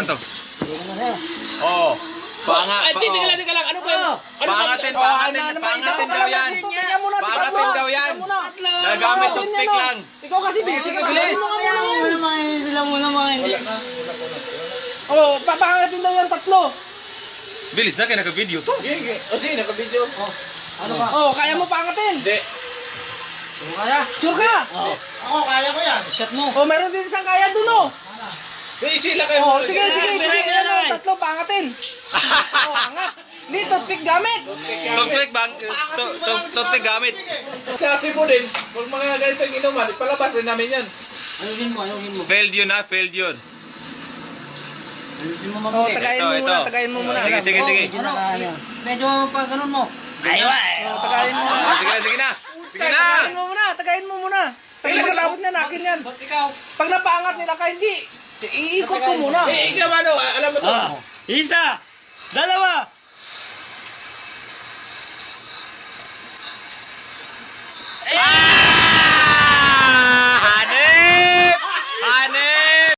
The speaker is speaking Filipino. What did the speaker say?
Ano? Oh, Teka lang. Ano ba yun? pangatin daw yan. Pangatin daw yan. Nagamit toothpick lang. Ikaw kasi busy ka. Bilis mo nga muna yan. Sila muna mga hindi. Oh, papangatin daw yan 3. Bilis na, kaya naka-video to. O sige, naka-video. Ano ba? Oh, kaya mo pangatin. Hindi. Ano kaya? Sure ka? Ako, kaya ko yan. Shot mo. Oh, meron din isang kaya dun oh. Sila kayo. Oh, sige. Ano, 3 pangatin. Oh, angat. Hindi, toothpick gamit. Toothpick gamit. Sa Cebu din, pag mga ganito yung inuman, palabas rin namin yan. Ayusin mo. Failed yun ha, failed yun. Ayusin mo Oh, mabuti. tagayin mo muna. Sige. Ano? Medyo pa ganun mo. Oh, tagayin mo muna. Sige na. Tagayin mo muna. Kasi pagkatapos niya, nakin yan. Ba't ikaw? Pag napaangat nila ka, hindi. Iikot mo muna. Ikaw ano, alam mo to. Isa! Dalawa!